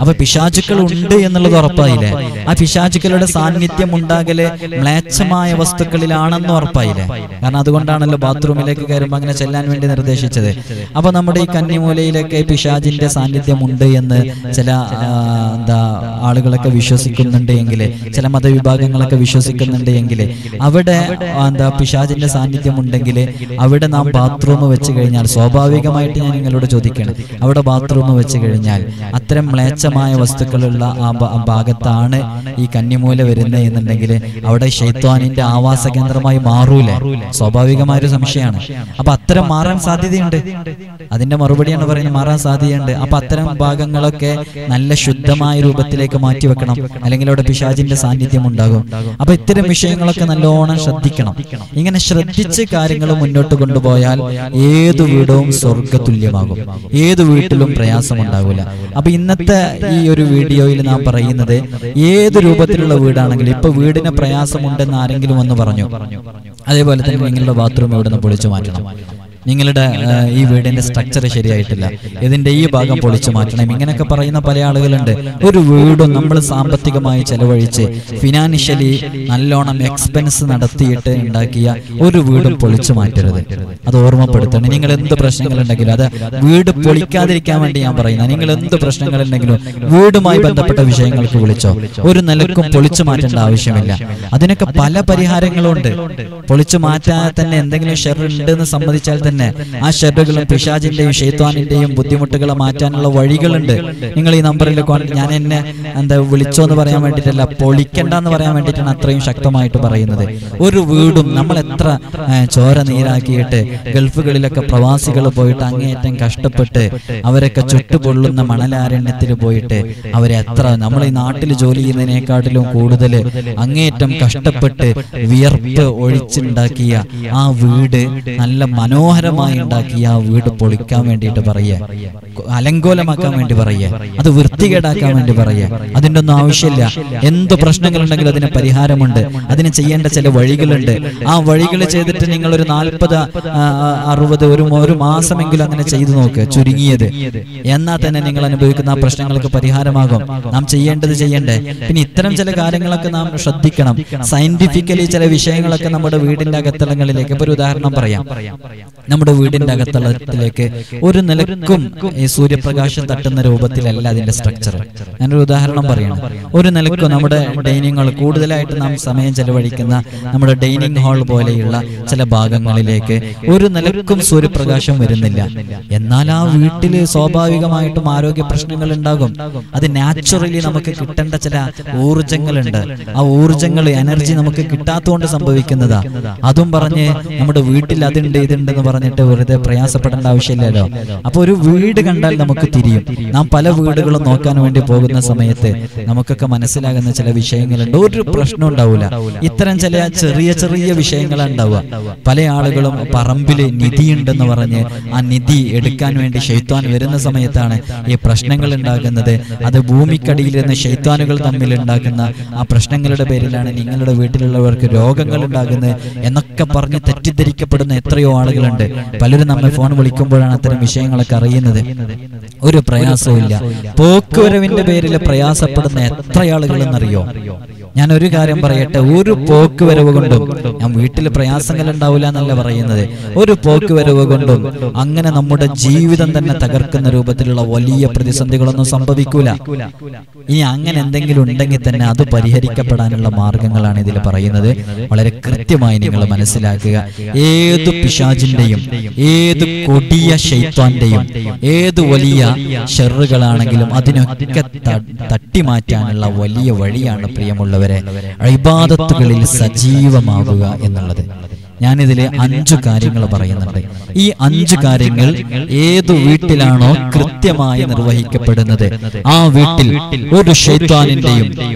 അപ്പൊ പിശാചുക്കൾ ഉണ്ട് എന്നുള്ളത് ഉറപ്പായില്ലേ? ആ പിശാചുക്കളുടെ സാന്നിധ്യം ഉണ്ടാകല് മ്ലേച്ഛമായ വസ്തുക്കളിലാണെന്ന് ഉറപ്പായില്ലേ? കാരണം അതുകൊണ്ടാണല്ലോ ബാത്റൂമിലേക്ക് കയറുമ്പോൾ അങ്ങനെ ചെല്ലാൻ വേണ്ടി നിർദ്ദേശിച്ചത്. അപ്പൊ നമ്മുടെ ഈ കന്നിമൂലയിലൊക്കെ പിശാചിന്റെ സാന്നിധ്യം ഉണ്ട് എന്ന് ചില ആളുകളൊക്കെ വിശ്വസിക്കുന്നുണ്ട് എങ്കിൽ, ചില മതവിഭാഗങ്ങളൊക്കെ വിശ്വസിക്കുന്നുണ്ട് എങ്കിൽ, അവിടെ പിശാചിന്റെ സാന്നിധ്യം ഉണ്ടെങ്കിൽ അവിടെ നാം ബാത്റൂം വെച്ച് കഴിഞ്ഞാൽ, സ്വാഭാവികമായിട്ട് ഞാൻ നിങ്ങളോട് ചോദിക്കണം, അവിടെ ബാത്റൂം വെച്ച് കഴിഞ്ഞാൽ അത്തരം മ്ലേച്ഛമായ വസ്തുക്കളുള്ള ആ ഭാഗത്താണ് ഈ കന്നിമൂല വരുന്നത് എന്നുണ്ടെങ്കിൽ അവിടെ ശൈത്വാനിന്റെ ആവാസ കേന്ദ്രമായി മാറൂലേ? സ്വാഭാവികമായൊരു സംശയമാണ്. അപ്പൊ അത്തരം മാറാൻ സാധ്യതയുണ്ട്. അതിന്റെ മറുപടിയാണ് പറയുന്നത്, മാറാൻ സാധ്യതയുണ്ട്. അപ്പൊ അത്തരം ഭാഗങ്ങളൊക്കെ നല്ല ശുദ്ധമായ രൂപത്തിലേക്ക് മാറ്റിവെക്കണം, അല്ലെങ്കിൽ അവിടെ പിശാചിന്റെ സാന്നിധ്യം ഉണ്ടാകും. അപ്പൊ ഇത്തരം വിഷയങ്ങളൊക്കെ നല്ലോണം ശ്രദ്ധിക്കണം. ഇങ്ങനെ ശ്രദ്ധിച്ച് കാര്യങ്ങൾ മുന്നോട്ട് കൊണ്ടുപോയാൽ ഏതു വീടും സ്വർഗ്ഗതുല്യമാകും, ഏതു വീട്ടിലും പ്രയാസമുണ്ടാകില്ല. അപ്പൊ ഇന്നത്തെ ഈ ഒരു വീഡിയോയിൽ നാം പറയുന്നത്, ഏത് രൂപത്തിലുള്ള വീടാണെങ്കിലും, ഇപ്പൊ വീടിന് പ്രയാസമുണ്ടെന്ന് ആരെങ്കിലും വന്ന് പറഞ്ഞു, അതേപോലെ തന്നെ നിങ്ങളുടെ ബാത്റൂം ഇവിടെ നിന്ന് പൊളിച്ചു മാറ്റണം, നിങ്ങളുടെ ഈ വീടിന്റെ സ്ട്രക്ചർ ശരിയായിട്ടില്ല, ഇതിന്റെ ഈ ഭാഗം പൊളിച്ചു മാറ്റണം, ഇങ്ങനെയൊക്കെ പറയുന്ന പല ആളുകളുണ്ട്. ഒരു വീടും നമ്മൾ സാമ്പത്തികമായി ചെലവഴിച്ച് ഫിനാൻഷ്യലി നല്ലോണം എക്സ്പെൻസ് നടത്തിയിട്ട് ഉണ്ടാക്കിയ ഒരു വീടും പൊളിച്ചു മാറ്റരുത്. അത് ഓർമ്മപ്പെടുത്തണം. നിങ്ങൾ എന്ത് പ്രശ്നങ്ങളുണ്ടെങ്കിലും, അത് വീട് പൊളിക്കാതിരിക്കാൻ വേണ്ടി ഞാൻ പറയുന്നത്, നിങ്ങൾ എന്ത് പ്രശ്നങ്ങളുണ്ടെങ്കിലും വീടുമായി ബന്ധപ്പെട്ട വിഷയങ്ങൾക്ക് വിളിച്ചോ, ഒരു നിലക്കും പൊളിച്ചു മാറ്റേണ്ട ആവശ്യമില്ല. അതിനൊക്കെ പല പരിഹാരങ്ങളുണ്ട്. പൊളിച്ചു മാറ്റാൻ തന്നെ എന്തെങ്കിലും ഷെർ ഉണ്ടെന്ന് സമ്മതിച്ചാൽ തന്നെ ആ ഷെറുകളും പിശാചിന്റെയും ശൈത്വാനിന്റെയും ബുദ്ധിമുട്ടുകളെ മാറ്റാനുള്ള വഴികളുണ്ട്. നിങ്ങൾ ഈ നമ്പറിൽ ഞാൻ എന്നെ വിളിച്ചോ എന്ന് പറയാൻ വേണ്ടിയിട്ടല്ല, പൊളിക്കണ്ട എന്ന് പറയാൻ വേണ്ടിയിട്ടാണ് അത്രയും ശക്തമായിട്ട് പറയുന്നത്. ഒരു വീടും നമ്മൾ എത്ര ചോര നീരാക്കിയിട്ട് ഗൾഫുകളിലൊക്കെ പ്രവാസികൾ പോയിട്ട് അങ്ങേയറ്റം കഷ്ടപ്പെട്ട് അവരൊക്കെ ചുട്ടുപൊള്ളുന്ന മണലാരണ്യത്തിൽ പോയിട്ട് അവരെത്ര, നമ്മൾ ഈ നാട്ടിൽ ജോലി ചെയ്യുന്നതിനേക്കാട്ടിലും കൂടുതൽ അങ്ങേയറ്റം കഷ്ടപ്പെട്ട് വിയർപ്പ് ഒഴിച്ചുണ്ടാക്കിയ ആ വീട്, നല്ല മനോഹരമായി ഉണ്ടാക്കിയ ആ വീട് പൊളിക്കാൻ വേണ്ടിയിട്ട് പറയേ, അലങ്കോലമാക്കാൻ വേണ്ടി പറയേ, അത് വൃത്തികേടാക്കാൻ വേണ്ടി പറയേ. അതിൻ്റെ ഒന്നും ആവശ്യമില്ല. എന്ത് പ്രശ്നങ്ങളുണ്ടെങ്കിലും അതിന് പരിഹാരമുണ്ട്, അതിന് ചെയ്യേണ്ട ചില വഴികളുണ്ട്. ആ വഴികൾ ചെയ്തിട്ട് നിങ്ങൾ ഒരു 40-60 ഒരു മാസമെങ്കിലും അങ്ങനെ ചെയ്തു നോക്ക്, ചുരുങ്ങിയത്. എന്നാൽ തന്നെ നിങ്ങൾ അനുഭവിക്കുന്ന ആ പ്രശ്നങ്ങൾക്ക് പരിഹാരമാകും. നാം ചെയ്യേണ്ടത് ചെയ്യണ്ടേ. പിന്നെ ഇത്തരം ചില കാര്യങ്ങളൊക്കെ നാം ശ്രദ്ധിക്കണം. സയന്റിഫിക്കലി ചില വിഷയങ്ങളൊക്കെ നമ്മുടെ വീടിന്റെ അകത്തളങ്ങളിലേക്ക്, ഇപ്പൊ ഒരു ഉദാഹരണം പറയാം, നമ്മുടെ വീടിന്റെ അകത്തളത്തിലേക്ക് ഒരു നിലക്കും ഈ സൂര്യപ്രകാശം തട്ടുന്ന രൂപത്തിലല്ല അതിന്റെ സ്ട്രക്ചർ. ഞാനൊരു ഉദാഹരണം പറയണം. ഒരു നിലക്കും നമ്മുടെ ഡൈനിങ് ഹാൾ, കൂടുതലായിട്ട് നാം സമയം ചെലവഴിക്കുന്ന നമ്മുടെ ഡൈനിങ് ഹാൾ പോലെയുള്ള ചില ഭാഗങ്ങളിലേക്ക് ഒരു നിലക്കും സൂര്യപ്രകാശം വരുന്നില്ല. എന്നാൽ ആ വീട്ടിൽ സ്വാഭാവികമായിട്ടും ആരോഗ്യ പ്രശ്നങ്ങൾ ഉണ്ടാകും. അത് നാച്ചുറലി നമുക്ക് കിട്ടേണ്ട ചില ഊർജങ്ങളുണ്ട്. ആ ഊർജങ്ങൾ, എനർജി നമുക്ക് കിട്ടാത്തതുകൊണ്ട് സംഭവിക്കുന്നതാ. അതും പറഞ്ഞ് നമ്മുടെ വീട്ടിൽ അതുണ്ട് ഇതുണ്ടെന്ന് പറഞ്ഞിട്ട് വെറുതെ പ്രയാസപ്പെടേണ്ട ആവശ്യമില്ലല്ലോ. അപ്പൊ ഒരു വീട് കണ്ടാൽ നമുക്ക് തിരിയും. നാം പല വീടുകളും നോക്കാൻ വേണ്ടി പോകുന്ന സമയത്ത് നമുക്കൊക്കെ മനസ്സിലാകുന്ന ചില വിഷയങ്ങളുണ്ട്. ഒരു പ്രശ്നം ഉണ്ടാവില്ല. ഇത്തരം ചില ചെറിയ ചെറിയ വിഷയങ്ങളാണ് ഉണ്ടാവുക. പല ആളുകളും പറമ്പില് നിധിയുണ്ടെന്ന് പറഞ്ഞ് ആ നിധി എടുക്കാൻ വേണ്ടി ശൈത്വാൻ വരുന്ന സമയത്താണ് ഈ പ്രശ്നങ്ങൾ ഉണ്ടാകുന്നത്. അത് ഭൂമിക്കടിയിൽ നിന്ന് ശൈത്വാനുകൾ തമ്മിൽ ഉണ്ടാക്കുന്ന ആ പ്രശ്നങ്ങളുടെ പേരിലാണ് നിങ്ങളുടെ വീട്ടിലുള്ളവർക്ക് രോഗങ്ങൾ ഉണ്ടാകുന്നത് എന്നൊക്കെ പറഞ്ഞ് തെറ്റിദ്ധരിക്കപ്പെടുന്ന എത്രയോ ആളുകളുണ്ട്. പലരും നമ്മെ ഫോൺ വിളിക്കുമ്പോഴാണ് അത്തരം വിഷയങ്ങളൊക്കെ അറിയുന്നത്. ഒരു പ്രയാസവും ഇല്ല. പോക്കുവരവിന്റെ പേരിൽ പ്രയാസപ്പെടുന്ന എത്ര ആളുകളെന്നറിയോ? ഞാനൊരു കാര്യം പറയട്ടെ, ഒരു പോക്ക് വരവ് കൊണ്ടും, ഞാൻ വീട്ടിൽ പ്രയാസങ്ങൾ ഉണ്ടാവില്ല എന്നല്ല പറയുന്നത്, ഒരു പോക്ക് വരവ് കൊണ്ടും അങ്ങനെ നമ്മുടെ ജീവിതം തന്നെ തകർക്കുന്ന രൂപത്തിലുള്ള വലിയ പ്രതിസന്ധികളൊന്നും സംഭവിക്കൂല. ഇനി അങ്ങനെ എന്തെങ്കിലും ഉണ്ടെങ്കിൽ തന്നെ അത് പരിഹരിക്കപ്പെടാനുള്ള മാർഗങ്ങളാണ് ഇതിൽ പറയുന്നത്. വളരെ കൃത്യമായി നിങ്ങൾ മനസ്സിലാക്കുക. ഏത് പിശാചിന്റെയും, ഏത് കൊടിയ ശൈത്താന്റെയും, ഏത് വലിയ ഷെറുകളാണെങ്കിലും അതിനൊക്കെ തട്ടിമാറ്റാനുള്ള വലിയ വഴിയാണ് പ്രിയമുള്ളവരെ ഇബാദത്തുകളിൽ സജീവമാവുക എന്നുള്ളത്. ഞാനിതില് 5 കാര്യങ്ങൾ പറയുന്നുണ്ട്. ഈ 5 കാര്യങ്ങൾ ഏതു വീട്ടിലാണോ കൃത്യമായി നിർവഹിക്കപ്പെടുന്നത് ആ വീട്ടിൽ ഒരു ശൈത്താനിന്റെയും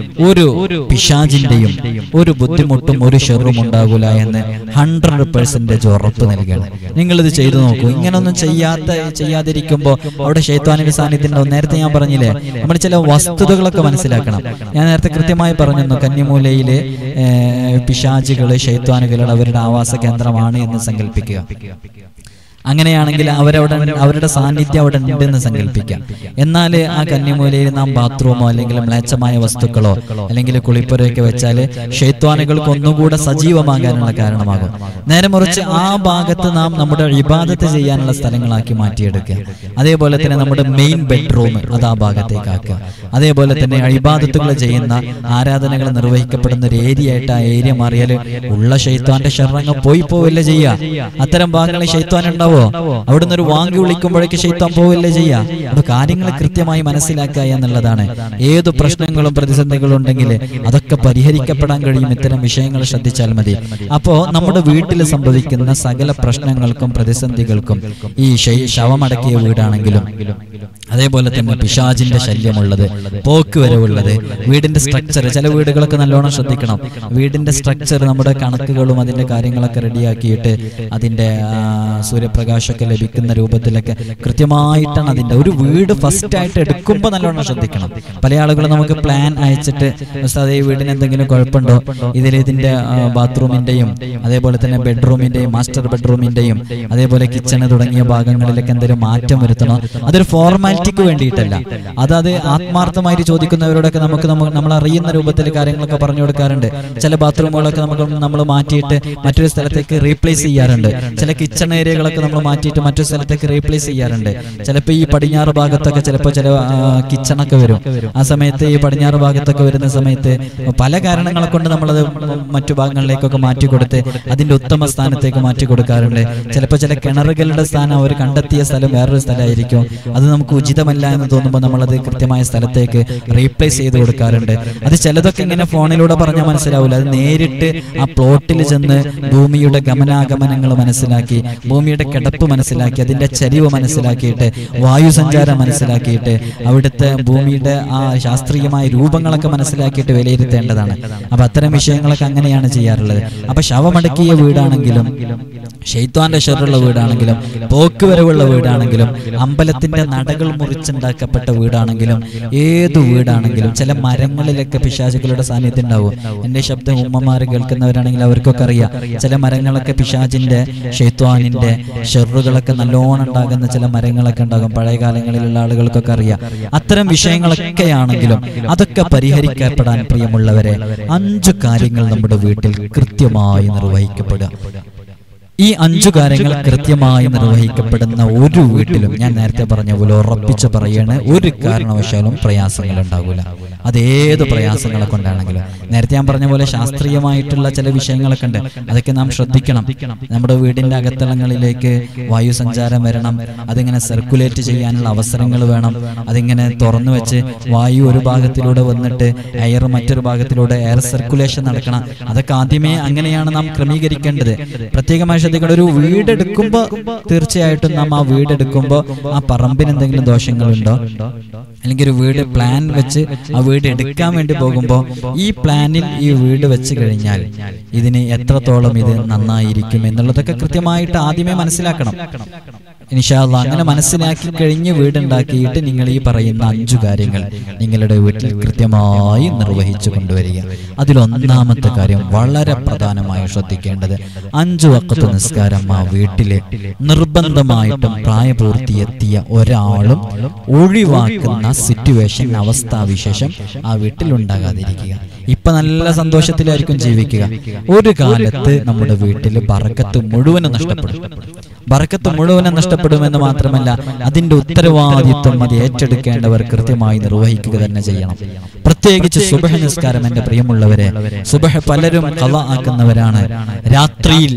ഒരു പിശാചിന്റെയും ഒരു ബുദ്ധിമുട്ടും ഒരു ഷെറും ഉണ്ടാകൂല എന്ന് 100% ഉറപ്പ് നൽകുകയാണ്. നിങ്ങളിത് ചെയ്തു നോക്കൂ. ഇങ്ങനൊന്നും ചെയ്യാതിരിക്കുമ്പോൾ അവിടെ ശൈത്താനിന്റെ സാന്നിധ്യം ഉണ്ടാവും. നേരത്തെ ഞാൻ പറഞ്ഞില്ലേ, നമ്മൾ ചില വസ്തുതകളൊക്കെ മനസ്സിലാക്കണം. ഞാൻ നേരത്തെ കൃത്യമായി പറഞ്ഞിരുന്നു, കന്നിമൂലയിലെ പിശാചുകള് ശൈത്താനുകളുടെ അവരുടെ ആവാസ കേന്ദ്രമാണ് എന്ന് സങ്കല്പിക്കുക. അങ്ങനെയാണെങ്കിൽ അവരുടെ സാന്നിധ്യം അവിടെ ഉണ്ടെന്ന് സങ്കല്പിക്കാം. എന്നാൽ ആ കന്നിമൂലയിൽ നാം ബാത്റൂമോ അല്ലെങ്കിൽ മ്ലേച്ഛമായ വസ്തുക്കളോ അല്ലെങ്കിൽ കുളിപ്പുരയൊക്കെ വെച്ചാൽ ശൈത്വാനുകൾക്ക് ഒന്നുകൂടെ സജീവമാകാനുള്ള കാരണമാകും. നേരെ മറിച്ച് ആ ഭാഗത്ത് നാം നമ്മുടെ ഇബാദത്ത് ചെയ്യാനുള്ള സ്ഥലങ്ങളാക്കി മാറ്റിയെടുക്കുക. അതേപോലെ തന്നെ നമ്മുടെ മെയിൻ ബെഡ്റൂം അത് ആ ഭാഗത്തേക്ക് ആക്കുക. അതേപോലെ തന്നെ ഇബാദത്തുകൾ ചെയ്യുന്ന ആരാധനകൾ നിർവഹിക്കപ്പെടുന്ന ഒരു ഏരിയ ആയിട്ട് ആ ഏരിയ മാറിയാൽ ഉള്ള ശൈത്വാന്റെ ഷർറങ്ങ് പോവില്ല ചെയ്യുക. അത്തരം ഭാഗങ്ങളിൽ ശൈത്വാൻ ഉണ്ടാവും. അവിടുന്ന് ഒരു വാങ്ങി വിളിക്കുമ്പോഴേക്ക് ശൈത്താൻ പോവില്ലേ ചെയ്യാ. അത് കാര്യങ്ങൾ കൃത്യമായി മനസ്സിലാക്കുക എന്നുള്ളതാണ്. ഏതു പ്രശ്നങ്ങളും പ്രതിസന്ധികളും ഉണ്ടെങ്കിൽ അതൊക്കെ പരിഹരിക്കപ്പെടാൻ കഴിയും ഇത്തരം വിഷയങ്ങൾ ശ്രദ്ധിച്ചാൽ മതി. അപ്പോ നമ്മുടെ വീട്ടിൽ സംഭവിക്കുന്ന സകല പ്രശ്നങ്ങൾക്കും പ്രതിസന്ധികൾക്കും ഈ ശവമടക്കിയ വീടാണെങ്കിലും അതേപോലെ തന്നെ പിശാചിന്റെ ശല്യമുള്ളത്, പോക്ക് വരവുള്ളത്, വീടിന്റെ സ്ട്രക്ചർ, ചില വീടുകളൊക്കെ നല്ലോണം ശ്രദ്ധിക്കണം. വീടിന്റെ സ്ട്രക്ചർ, നമ്മുടെ കണക്കുകളും അതിന്റെ കാര്യങ്ങളൊക്കെ റെഡിയാക്കിയിട്ട് അതിന്റെ സൂര്യപ്രകാശമൊക്കെ ലഭിക്കുന്ന രൂപത്തിലൊക്കെ കൃത്യമായിട്ടാണ് അതിന്റെ ഒരു വീട് ഫസ്റ്റ് ആയിട്ട് എടുക്കുമ്പോൾ നല്ലോണം ശ്രദ്ധിക്കണം. പല ആളുകളും നമുക്ക് പ്ലാൻ അയച്ചിട്ട് ഉസ്താദേ ഈ വീടിന് എന്തെങ്കിലും കുഴപ്പമുണ്ടോ, ഇതിന്റെ ബാത്റൂമിന്റെയും അതേപോലെ തന്നെ ബെഡ്റൂമിന്റെയും മാസ്റ്റർ ബെഡ്റൂമിന്റെയും അതേപോലെ കിച്ചണ് തുടങ്ങിയ ഭാഗങ്ങളിലൊക്കെ എന്തെങ്കിലും മാറ്റം വരുത്തണോ, അതൊരു ഫോർമാലിറ്റിക്ക് വേണ്ടിയിട്ടല്ല. അത് ആത്മാർത്ഥമായിട്ട് ചോദിക്കുന്നവരോടൊക്കെ നമ്മൾ അറിയുന്ന രൂപത്തിൽ കാര്യങ്ങളൊക്കെ പറഞ്ഞു കൊടുക്കാറുണ്ട്. ചില ബാത്റൂമുകളൊക്കെ നമ്മൾ മാറ്റിയിട്ട് മറ്റൊരു സ്ഥലത്തേക്ക് റീപ്ലേസ് ചെയ്യാറുണ്ട്. ചില കിച്ചൺ ഏരിയകളൊക്കെ നമ്മൾ മാറ്റിയിട്ട് മറ്റൊരു സ്ഥലത്തേക്ക് റീപ്ലേസ് ചെയ്യാറുണ്ട്. ചിലപ്പോൾ ഈ പടിഞ്ഞാറ് ഭാഗത്തൊക്കെ ചിലപ്പോൾ ചില കിച്ചണൊക്കെ വരും. ആ സമയത്ത് ഈ പടിഞ്ഞാറ് ഭാഗത്തൊക്കെ വരുന്ന സമയത്ത് പല കാരണങ്ങളെ കൊണ്ട് നമ്മളത് മറ്റു ഭാഗങ്ങളിലേക്കൊക്കെ മാറ്റിക്കൊടുത്ത് അതിന്റെ ഉത്തമ സ്ഥാനത്തേക്ക് മാറ്റി കൊടുക്കാറുണ്ട്. ചിലപ്പോൾ ചില കിണറുകളുടെ സ്ഥാനം അവർ കണ്ടെത്തിയ സ്ഥലം വേറൊരു സ്ഥലമായിരിക്കും. അത് നമുക്ക് ഉചിതമല്ല എന്ന് തോന്നുമ്പോൾ നമ്മളത് കൃത്യമായ സ്ഥലത്തേക്ക് റീപ്ലേസ് ചെയ്ത് കൊടുക്കാറുണ്ട്. അത് ചിലതൊക്കെ ഇങ്ങനെ ഫോണിലൂടെ പറഞ്ഞാൽ മനസ്സിലാവില്ല. അത് നേരിട്ട് ആ പ്ലോട്ടിൽ ചെന്ന് ഭൂമിയുടെ ഗമനാഗമനങ്ങൾ മനസ്സിലാക്കി, ഭൂമിയുടെ കിടപ്പ് മനസ്സിലാക്കി, അതിന്റെ ചരിവ് മനസ്സിലാക്കിയിട്ട്, വായുസഞ്ചാരം മനസ്സിലാക്കിയിട്ട്, അവിടുത്തെ ഭൂമിയുടെ ആ ശാസ്ത്രീയമായ രൂപങ്ങളൊക്കെ മനസ്സിലാക്കിയിട്ട് വിലയിരുത്തേണ്ടതാണ്. അപ്പൊ അത്തരം വിഷയങ്ങളൊക്കെ അങ്ങനെയാണ് ചെയ്യാറുള്ളത്. അപ്പൊ ശവമടക്കിയ വീടാണെങ്കിലും ശൈത്വാന്റെ ഷെറുള്ള വീടാണെങ്കിലും പോക്ക് വരവുള്ള വീടാണെങ്കിലും അമ്പലത്തിന്റെ നടകൾ മുറിച്ചുണ്ടാക്കപ്പെട്ട വീടാണെങ്കിലും ഏതു വീടാണെങ്കിലും ചില മരങ്ങളിലൊക്കെ പിശാചുകളുടെ സാന്നിധ്യം ഉണ്ടാവും. എന്റെ ശബ്ദം ഉമ്മമാര് കേൾക്കുന്നവരാണെങ്കിൽ അവർക്കൊക്കെ അറിയാം. ചില മരങ്ങളൊക്കെ പിശാചിന്റെ ശൈത്വാനിന്റെ ഷെറുകളൊക്കെ നല്ലോണം ഉണ്ടാകുന്ന ചില മരങ്ങളൊക്കെ ഉണ്ടാകും. പഴയ കാലങ്ങളിലുള്ള ആളുകൾക്കൊക്കെ അറിയാം. അത്തരം വിഷയങ്ങളൊക്കെയാണെങ്കിലും അതൊക്കെ പരിഹരിക്കപ്പെടാൻ പ്രിയമുള്ളവരെ 5 കാര്യങ്ങൾ നമ്മുടെ വീട്ടിൽ കൃത്യമായി നിർവഹിക്കപ്പെടുക. ഈ 5 കാര്യങ്ങൾ കൃത്യമായി നിർവഹിക്കപ്പെടുന്ന ഒരു വീട്ടിലും ഞാൻ നേരത്തെ പറഞ്ഞ പോലെ ഉറപ്പിച്ച് പറയാണ്, ഒരു കാരണവശാലും പ്രയാസങ്ങൾ ഉണ്ടാകില്ല. അതേത് പ്രയാസങ്ങളെ കൊണ്ടാണെങ്കിലും. നേരത്തെ ഞാൻ പറഞ്ഞ പോലെ ശാസ്ത്രീയമായിട്ടുള്ള ചില വിഷയങ്ങളൊക്കെ ഉണ്ട്. അതൊക്കെ നാം ശ്രദ്ധിക്കണം. നമ്മുടെ വീടിന്റെ അകത്തളങ്ങളിലേക്ക് വായുസഞ്ചാരം വരണം. അതിങ്ങനെ സർക്കുലേറ്റ് ചെയ്യാനുള്ള അവസരങ്ങൾ വേണം. അതിങ്ങനെ തുറന്നു വെച്ച് വായു ഒരു ഭാഗത്തിലൂടെ വന്നിട്ട് എയർ മറ്റൊരു ഭാഗത്തിലൂടെ എയർ സർക്കുലേഷൻ നടക്കണം. അതൊക്കെ ആദ്യമേ അങ്ങനെയാണ് നാം ക്രമീകരിക്കേണ്ടത്. പ്രത്യേകമായി ശ്രദ്ധിക്കണം. ഒരു വീടെടുക്കുമ്പോൾ തീർച്ചയായിട്ടും നാം ആ വീടെടുക്കുമ്പോൾ ആ പറമ്പിന് എന്തെങ്കിലും ദോഷങ്ങളുണ്ടോ, അല്ലെങ്കിൽ ഒരു വീട് പ്ലാൻ വെച്ച് ആ വീട് എടുക്കാൻ വേണ്ടി പോകുമ്പോൾ ഈ പ്ലാനിൽ ഈ വീട് വെച്ച് കഴിഞ്ഞാൽ ഇതിന് എത്രത്തോളം ഇത് നന്നായിരിക്കും എന്നുള്ളതൊക്കെ കൃത്യമായിട്ട് ആദ്യമേ മനസ്സിലാക്കണം. ഇൻഷാ അല്ലാഹ് അങ്ങനെ മനസ്സിലാക്കി കഴിഞ്ഞ് വീടുണ്ടാക്കിയിട്ട് നിങ്ങൾ ഈ പറയുന്ന 5 കാര്യങ്ങൾ നിങ്ങളുടെ വീട്ടിൽ കൃത്യമായി നിർവഹിച്ചു കൊണ്ടുവരിക. അതിലൊന്നാമത്തെ കാര്യം വളരെ പ്രധാനമായി ശ്രദ്ധിക്കേണ്ടത് 5 വഖത്ത് നിസ്കാരം ആ വീട്ടിലെ നിർബന്ധമായിട്ടും പ്രായപൂർത്തിയെത്തിയ ഒരാളും ഒഴിവാക്കുന്ന സിറ്റുവേഷൻ, അവസ്ഥാവിശേഷം ആ വീട്ടിൽ ഉണ്ടാകാതിരിക്കുക. ഇപ്പൊ നല്ല സന്തോഷത്തിലായിരിക്കും ജീവിക്കുക. ഒരു കാലത്ത് നമ്മുടെ വീട്ടിൽ ബറക്കത്ത് മുഴുവനും നഷ്ടപ്പെടും. ബറക്കത്ത് മുഴുവനും നഷ്ടപ്പെടുമെന്ന് മാത്രമല്ല, അതിന്റെ ഉത്തരവാദിത്വം അത് ഏറ്റെടുക്കേണ്ടവർ കൃത്യമായി നിർവഹിക്കുക തന്നെ ചെയ്യണം. പ്രത്യേകിച്ച് സുബഹ് നിസ്കാരം. എന്റെ പ്രിയമുള്ളവരെ, സുബഹ് പലരും ഖളാ ആക്കുന്നവരാണ്. രാത്രിയിൽ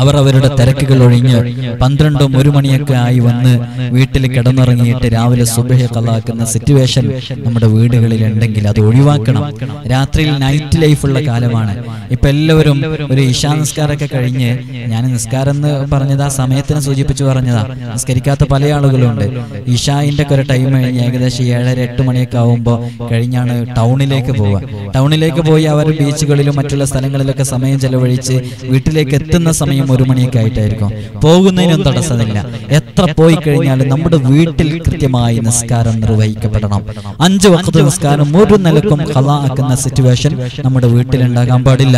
അവർ അവരുടെ തിരക്കുകൾ ഒഴിഞ്ഞ് 12 1 മണിയൊക്കെ ആയി വന്ന് വീട്ടിൽ കിടന്നുറങ്ങിയിട്ട് രാവിലെ സുബഹ് ഖളാ ആക്കുന്ന സിറ്റുവേഷൻ നമ്മുടെ വീടുകളിൽ ഉണ്ടെങ്കിൽ അത് ഒഴിവാക്കണം. രാത്രിയിൽ നൈറ്റ് ലൈഫുള്ള കാലമാണ്. ഇപ്പൊ എല്ലാവരും ഒരു ഇശാ നിസ്കാരമൊക്കെ കഴിഞ്ഞ്, ഞാൻ നിസ്കാരം എന്ന് പറഞ്ഞത് ആ സമയത്തിന് സൂചിപ്പിച്ചു പറഞ്ഞതാ, നിസ്കരിക്കാത്ത പല ആളുകളുണ്ട്. ഇശായിന്റെ ഒക്കെ ഒരു ടൈം കഴിഞ്ഞ് ഏകദേശം 7:30 8 മണിയൊക്കെ ആവുമ്പോൾ കഴിഞ്ഞാണ് ടൗണിലേക്ക് പോവുക. ടൗണിലേക്ക് പോയി അവർ ബീച്ചുകളിലും മറ്റുള്ള സ്ഥലങ്ങളിലൊക്കെ സമയം ചെലവഴിച്ച് വീട്ടിലേക്ക് എത്തുന്ന സമയം 1 മണിയൊക്കെ ആയിട്ടായിരിക്കും. പോകുന്നതിനും തടസ്സമില്ല. എത്ര പോയി കഴിഞ്ഞാലും നമ്മുടെ വീട്ടിൽ കൃത്യമായി നിസ്കാരം നിർവഹിക്കപ്പെടണം. 5 വഖത്ത് നിസ്കാരം ഒരു നിലക്കും ഖളാ ആക്കുന്ന സിറ്റുവേഷൻ നമ്മുടെ വീട്ടിലുണ്ടാകാൻ പാടില്ല.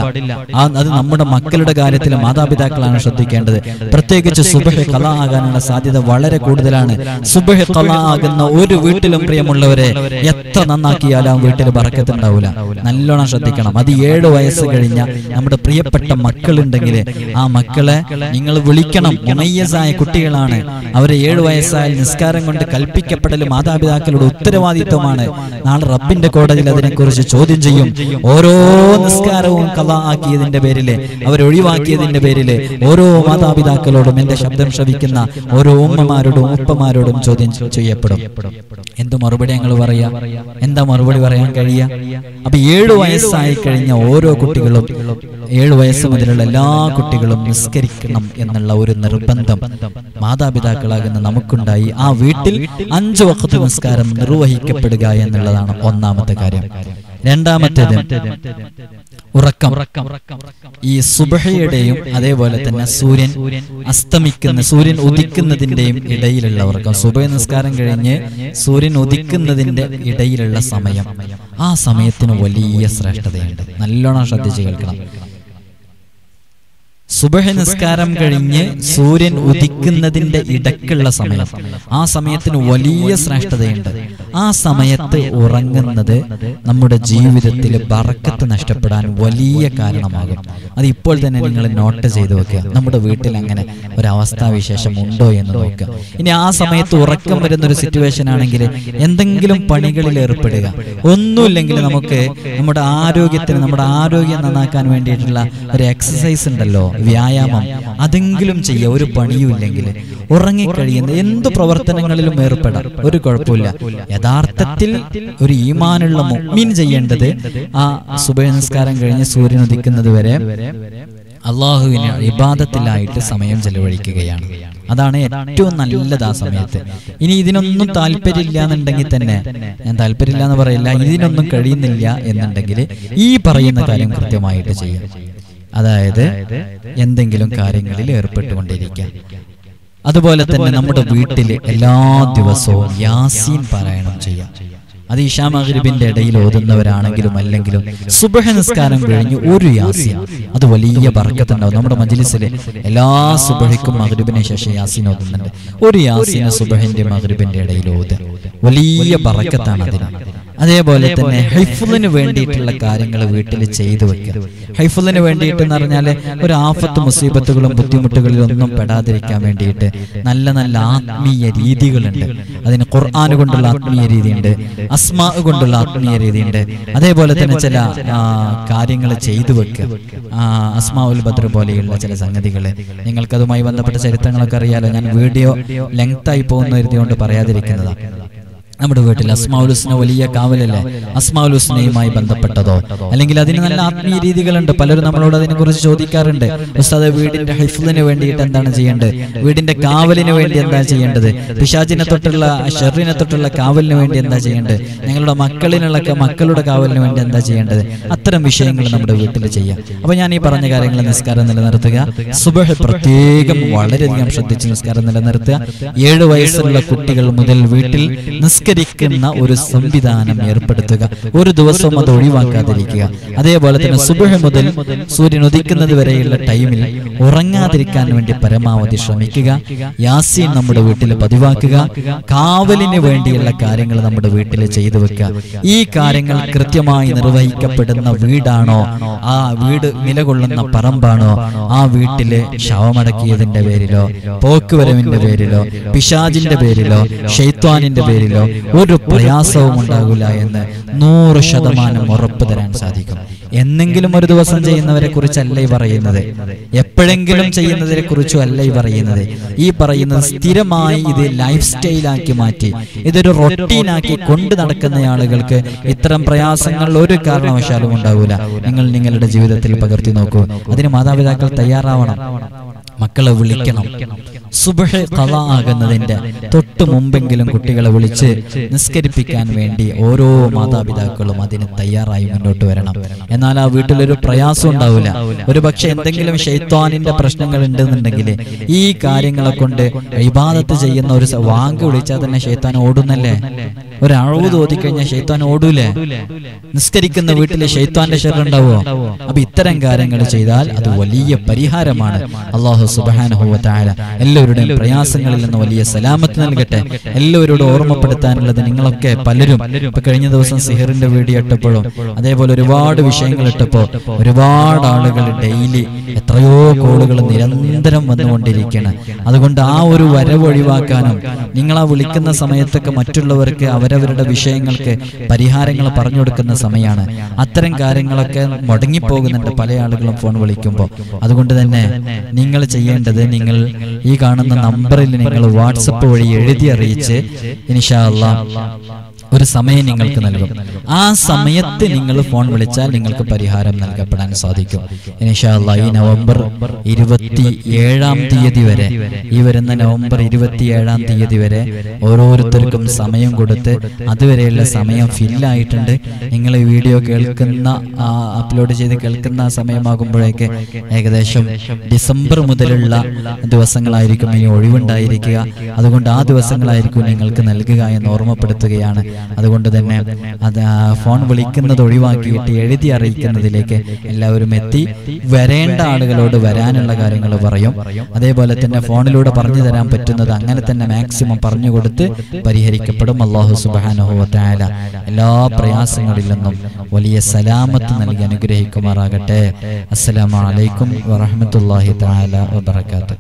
അത് നമ്മുടെ മക്കളുടെ കാര്യത്തിൽ മാതാപിതാക്കളാണ് ശ്രദ്ധിക്കേണ്ടത്. പ്രത്യേകിച്ച് സുബഹ് ഖളാ ആകാനുള്ള സാധ്യത വളരെ കൂടുതലാണ്. സുബഹ് ഖളാ ആകുന്ന ഒരു വീട്ടിലും പ്രിയമുള്ളവരെ എത്ര നന്നാക്കിയാലും വീട്ടിൽ ബറക്കത്ത് ഉണ്ടാവില്ല. നല്ലോണം ശ്രദ്ധിക്കണം. അത് 7 വയസ്സ് കഴിഞ്ഞ നമ്മുടെ പ്രിയപ്പെട്ട മക്കളുണ്ടെങ്കിൽ ആ മക്കളെ നിങ്ങൾ വിളിക്കണം. മുമയ്യസായ കുട്ടികളാണ്. അവരെ 7 വയസ്സായാൽ നിസ്കാരം കൊണ്ട് കൽപ്പിക്കപ്പെടൽ മാതാപിതാക്കളുടെ ഉത്തരവാദിത്വമാണ്. നാളെ റബ്ബിന്റെ കോടതിയിൽ അതിനെക്കുറിച്ച് ചോദ്യം ചെയ്യും. ഓരോ നിസ്കാരവും ഖളാ ആക്കിയതിന്റെ പേരില്, അവരൊഴിവാക്കിയതിന്റെ പേരില് ഓരോ മാതാപിതാക്കളോടും, എന്റെ ശബ്ദം ശ്രവിക്കുന്ന ഓരോ ഉമ്മമാരോടും ഉപ്പമാരോടും ചോദ്യം ചെയ്യപ്പെടും. എന്ത് മറുപടി ഞങ്ങൾ പറയാ? എന്താ മറുപടി പറയാൻ കഴിയുക? അപ്പൊ 7 വയസ്സായി കഴിഞ്ഞ ഓരോ കുട്ടികളും, 7 വയസ്സ് മുതലുള്ള എല്ലാ കുട്ടികളും നിസ്കരിക്കണം എന്നുള്ള ഒരു നിർബന്ധം മാതാപിതാക്കളാകുന്ന നമുക്കുണ്ടായി. ആ വീട്ടിൽ 5 വഖത്ത് നിസ്കാരം നിർവഹിക്കപ്പെടുക എന്നുള്ളതാണ് ഒന്നാമത്തെ കാര്യം. രണ്ടാമത്തേത് ഉറക്കം. ഈ സുബഹയുടെയും അതേപോലെ തന്നെ സൂര്യൻ ഉദിക്കുന്നതിന്റെയും ഇടയിലുള്ള ഉറക്കം. സുബഹ് നിസ്കാരം കഴിഞ്ഞ് സൂര്യൻ ഉദിക്കുന്നതിന്റെ ഇടയിലുള്ള സമയം, ആ സമയത്തിന് വലിയ ശ്രേഷ്ഠതയുണ്ട്. നല്ലോണം ശ്രദ്ധിച്ച് കേൾക്കണം. സുബഹ് നിസ്കാരം കഴിഞ്ഞ് സൂര്യൻ ഉദിക്കുന്നതിന്റെ ഇടക്കുള്ള സമയം, ആ സമയത്തിന് വലിയ ശ്രേഷ്ഠതയുണ്ട്. ആ സമയത്ത് ഉറങ്ങുന്നത് നമ്മുടെ ജീവിതത്തിൽ ബറക്കത്ത് നഷ്ടപ്പെടാൻ വലിയ കാരണമാകും. അത് ഇപ്പോൾ തന്നെ നിങ്ങൾ നോട്ട് ചെയ്ത് വെക്കുക. നമ്മുടെ വീട്ടിൽ അങ്ങനെ ഒരവസ്ഥാവിശേഷം ഉണ്ടോ എന്ന് നോക്കുക. ഇനി ആ സമയത്ത് ഉറക്കം വരുന്നൊരു സിറ്റുവേഷൻ ആണെങ്കിൽ എന്തെങ്കിലും പണികളിൽ ഏർപ്പെടുക. ഒന്നുമില്ലെങ്കിൽ നമുക്ക് നമ്മുടെ ആരോഗ്യം നന്നാക്കാൻ വേണ്ടിയിട്ടുള്ള ഒരു എക്സസൈസ് ഉണ്ടല്ലോ, വ്യായാമം, അതെങ്കിലും ചെയ്യുക. ഒരു പണിയും ഇല്ലെങ്കിൽ ഉറങ്ങിക്കഴിയുന്ന എന്ത് പ്രവർത്തനങ്ങളിലും ഏർപ്പെടാം, ഒരു കുഴപ്പമില്ല. യഥാർത്ഥത്തിൽ ഒരു ഈമാനുള്ള മുഅ്മിൻ ചെയ്യേണ്ടത് ആ സുബഹ് നിസ്കാരം കഴിഞ്ഞ് സൂര്യൻ ഉദിക്കുന്നത് വരെ അള്ളാഹുവിനെ ഇബാദത്തിലായിട്ട് സമയം ചെലവഴിക്കുകയാണ്. അതാണ് ഏറ്റവും നല്ലത് ആ സമയത്ത്. ഇനി ഇതിനൊന്നും താല്പര്യമില്ല എന്നുണ്ടെങ്കിൽ തന്നെ, ഞാൻ താല്പര്യമില്ല എന്ന് പറയില്ല, ഇതിനൊന്നും കഴിയുന്നില്ല എന്നുണ്ടെങ്കിൽ ഈ പറയുന്ന കാര്യം കൃത്യമായിട്ട് ചെയ്യാം. അതായത് എന്തെങ്കിലും കാര്യങ്ങളിൽ ഏർപ്പെട്ടുകൊണ്ടിരിക്കുക. അതുപോലെ തന്നെ നമ്മുടെ വീട്ടിൽ എല്ലാ ദിവസവും യാസീൻ പാരായണം ചെയ്യാം. അത് ഇശാ മഗ്രിബിന്റെ ഇടയിൽ ഓതുന്നവരാണെങ്കിലും അല്ലെങ്കിലും സുബഹ് നിസ്കാരം കഴിഞ്ഞ് ഒരു യാസീൻ, അത് വലിയ ബർക്കത്തുണ്ടാവും. നമ്മുടെ മജ്ലിസിൽ എല്ലാ സുബഹിക്കും മഗ്രിബിന് ശേഷം യാസീൻ ഓതുന്നുണ്ട്. ഒരു യാസീൻ സുബഹിന്റെ മഗ്രിബിന്റെ ഇടയിൽ ഓതുക, വലിയ ബർക്കത്താണ് അതിന്. അതേപോലെ തന്നെ ഹൈഫുലിന് വേണ്ടിയിട്ടുള്ള കാര്യങ്ങൾ വീട്ടിൽ ചെയ്തു വെക്കുക. ഹൈഫുലിന് വേണ്ടിയിട്ട് എന്ന് പറഞ്ഞാൽ ഒരു ആഫത്ത് മുസീബത്തുകളും ബുദ്ധിമുട്ടുകളിലും ഒന്നും പെടാതിരിക്കാൻ വേണ്ടിയിട്ട് നല്ല നല്ല ആത്മീയ രീതികളുണ്ട്. അതിന് ഖുർആൻ കൊണ്ടുള്ള ആത്മീയ രീതിയുണ്ട്, അസ്മാ കൊണ്ടുള്ള ആത്മീയ രീതിയുണ്ട്. അതേപോലെ തന്നെ ചില കാര്യങ്ങൾ ചെയ്തു വെക്കുക. അസ്മാ ഉൽ ബദ്ർ പോലെയുള്ള ചില സംഗതികൾ, നിങ്ങൾക്കതുമായി ബന്ധപ്പെട്ട ചരിത്രങ്ങളൊക്കെ അറിയാലോ. ഞാൻ വീഡിയോ ലെങ്ത് ആയി പോകുന്ന കരുതിയോണ്ട് പറയാതിരിക്കുന്നതാണ്. നമ്മുടെ വീട്ടിൽ അസ്മാഉൽ ഹുസ്ന വലിയ കാവലല്ലേ? അസ്മാഉൽ ഹുസ്നയുമായി ബന്ധപ്പെട്ടതോ അല്ലെങ്കിൽ അതിന് നല്ല ആത്മീയ രീതികളുണ്ട്. പലരും നമ്മളോട് അതിനെക്കുറിച്ച് ചോദിക്കാറുണ്ട്. ഉസ്താദ്, വീടിന്റെ ഹിഫ്ളിന് വേണ്ടിയിട്ട് എന്താണ് ചെയ്യേണ്ടത്? വീടിന്റെ കാവലിന് വേണ്ടി എന്താ ചെയ്യേണ്ടത്? പിശാചിനെ തൊട്ടുള്ള ഷർറിനെ തൊട്ടുള്ള കാവലിന് വേണ്ടി എന്താ ചെയ്യേണ്ടത്? ഞങ്ങളുടെ മക്കളുടെ കാവലിന് വേണ്ടി എന്താ ചെയ്യേണ്ടത്? അത്തരം വിഷയങ്ങൾ നമ്മുടെ വീട്ടിൽ ചെയ്യാം. അപ്പൊ ഞാൻ ഈ പറഞ്ഞ കാര്യങ്ങൾ, നിസ്കാരം നിലനിർത്തുക, സുബഹ് പ്രത്യേകം വളരെയധികം ശ്രദ്ധിച്ച് നിസ്കാരം നിലനിർത്തുക. 7 വയസ്സുള്ള കുട്ടികൾ മുതൽ വീട്ടിൽ നിസ്കരിക്കുന്ന ഒരു സംവിധാനം ഏർപ്പെടുത്തുക. ഒരു ദിവസം അത് ഒഴിവാക്കാതിരിക്കുക. അതേപോലെ തന്നെ സുബഹ് മുതൽ സൂര്യൻ ഉദിക്കുന്നത് വരെയുള്ള ടൈമിൽ ഉറങ്ങാതിരിക്കാൻ വേണ്ടി പരമാവധി ശ്രമിക്കുക. യാസീൻ നമ്മുടെ വീട്ടിൽ പതിവാക്കുക. കാവലിന് വേണ്ടിയുള്ള കാര്യങ്ങൾ നമ്മുടെ വീട്ടിൽ ചെയ്തു വെക്കുക. ഈ കാര്യങ്ങൾ കൃത്യമായി നിർവഹിക്കപ്പെടുന്ന വീടാണോ, ആ വീട് നിലകൊള്ളുന്ന പറമ്പാണോ, ആ വീട്ടില് ശവമടക്കിയതിന്റെ പേരിലോ പോക്കുവരവിന്റെ പേരിലോ പിശാചിന്റെ പേരിലോ ശൈത്വാനിന്റെ പേരിലോ ഒരു പ്രയാസവും ഉണ്ടാകില്ല എന്ന് 100% ഉറപ്പ് തരാൻ സാധിക്കും. എന്നെങ്കിലും ഒരു ദിവസം ചെയ്യുന്നവരെ കുറിച്ചല്ല ഈ പറയുന്നത്, എപ്പോഴെങ്കിലും ചെയ്യുന്നതിനെ കുറിച്ചും അല്ല ഈ പറയുന്നത്. ഈ പറയുന്നത് സ്ഥിരമായി ഇത് ലൈഫ് സ്റ്റൈലാക്കി മാറ്റി, ഇതൊരു റൊട്ടീനാക്കി കൊണ്ട് നടക്കുന്ന ആളുകൾക്ക് ഇത്തരം പ്രയാസങ്ങൾ ഒരു കാരണവശാലും ഉണ്ടാവില്ല. നിങ്ങൾ നിങ്ങളുടെ ജീവിതത്തിൽ പകർത്തി നോക്കൂ. അതിന് മാതാപിതാക്കൾ തയ്യാറാവണം. മക്കളെ വിളിക്കണം. സുബ്ഹ് ഖളാ ആകുന്നതിന്റെ തൊട്ട് മുമ്പെങ്കിലും കുട്ടികളെ വിളിച്ച് നിസ്കരിപ്പിക്കാൻ വേണ്ടി ഓരോ മാതാപിതാക്കളും അതിന് തയ്യാറായി മുന്നോട്ട് വരണം. എന്നാൽ ആ വീട്ടിലൊരു പ്രയാസം ഉണ്ടാവില്ല. ഒരു പക്ഷെ എന്തെങ്കിലും ശൈത്വാനിന്റെ പ്രശ്നങ്ങൾ ഉണ്ടെന്നുണ്ടെങ്കിൽ ഈ കാര്യങ്ങളെ കൊണ്ട് ഇബാദത്ത് ചെയ്യുന്ന ഒരു വാങ്ക് വിളിച്ചാൽ തന്നെ ശൈത്താൻ ഓടുന്നല്ലേ? ഒരു അഴവ് തോതിക്കഴിഞ്ഞാൽ ശൈത്താൻ ഓടൂലേ? നിസ്കരിക്കുന്ന വീട്ടില് ശൈത്താന്റെ ശർറ് ഉണ്ടാവോ? അപ്പൊ ഇത്തരം കാര്യങ്ങൾ ചെയ്താൽ അത് വലിയ പരിഹാരമാണ്. അല്ലാഹു സുബ്ഹാനഹു വ തആല എല്ലാവരുടെയും പ്രയാസങ്ങളിൽ നിന്ന് വലിയ സലാമത്ത് നൽകട്ടെ. എല്ലാവരോടും ഓർമ്മപ്പെടുത്താനുള്ളത്, നിങ്ങളൊക്കെ പലരും ഇപ്പൊ കഴിഞ്ഞ ദിവസം സിഹറിന്റെ വീഡിയോ ഇട്ടപ്പോഴും അതേപോലെ ഒരുപാട് വിഷയങ്ങൾ ഇട്ടപ്പോ ഒരുപാട് ആളുകൾ ഡെയിലി എത്രയോ കോളുകൾ നിരന്തരം വന്നുകൊണ്ടിരിക്കുകയാണ്. അതുകൊണ്ട് ആ ഒരു വരവ് ഒഴിവാക്കാനും നിങ്ങൾ ആ വിളിക്കുന്ന സമയത്തൊക്കെ മറ്റുള്ളവർക്ക് അവരവരുടെ വിഷയങ്ങൾക്ക് പരിഹാരങ്ങൾ പറഞ്ഞു കൊടുക്കുന്ന സമയമാണ്. അത്തരം കാര്യങ്ങളൊക്കെ മുടങ്ങിപ്പോകുന്നുണ്ട് പല ആളുകളും ഫോൺ വിളിക്കുമ്പോൾ. അതുകൊണ്ട് തന്നെ നിങ്ങൾ ചെയ്യേണ്ടത്, നിങ്ങൾ ഈ കാണുന്ന നമ്പറിൽ നിങ്ങൾ വാട്സപ്പ് വഴി എഴുതി അറിയിച്ച് ഇൻഷാ അല്ലാഹ് ഒരു സമയം നിങ്ങൾക്ക് നൽകും. ആ സമയത്ത് നിങ്ങൾ ഫോൺ വിളിച്ചാൽ നിങ്ങൾക്ക് പരിഹാരം നൽകപ്പെടാൻ സാധിക്കും. ഇൻഷാ അല്ലാഹ് ഈ നവംബർ 27-ാം തീയതി വരെ, ഈ വരുന്ന നവംബർ 27-ാം തീയതി വരെ ഓരോരുത്തർക്കും സമയം കൊടുത്ത് അതുവരെയുള്ള സമയം ഫില്ലായിട്ടുണ്ട്. നിങ്ങൾ ഈ വീഡിയോ കേൾക്കുന്ന അപ്ലോഡ് ചെയ്ത് കേൾക്കുന്ന സമയമാകുമ്പോഴേക്ക് ഏകദേശം ഡിസംബർ മുതലുള്ള ദിവസങ്ങളായിരിക്കും ഈ ഒഴിവുണ്ടായിരിക്കുക. അതുകൊണ്ട് ആ ദിവസങ്ങളായിരിക്കും നിങ്ങൾക്ക് നൽകുക എന്ന് ഓർമ്മപ്പെടുത്തുകയാണ്. അതുകൊണ്ട് തന്നെ അത് ഫോൺ വിളിക്കുന്നത് ഒഴിവാക്കിയിട്ട് എഴുതി അറിയിക്കുന്നതിലേക്ക് എല്ലാവരും എത്തി. വരേണ്ട ആളുകളോട് വരാനുള്ള കാര്യങ്ങൾ പറയും. അതേപോലെ തന്നെ ഫോണിലൂടെ പറഞ്ഞു തരാൻ പറ്റുന്നത് അങ്ങനെ തന്നെ മാക്സിമം പറഞ്ഞു കൊടുത്ത് പരിഹരിക്കപ്പെടും. അല്ലാഹു സുബ്ഹാനഹു വ തആല എല്ലാ പ്രയാസങ്ങളിൽ നിന്നും വലിയ സലാമത്ത് നൽകി അനുഗ്രഹിക്കുമാറാകട്ടെ. അസ്സലാമു അലൈക്കും വറഹ്മത്തുള്ളാഹി തആല വബറകാതുഹു.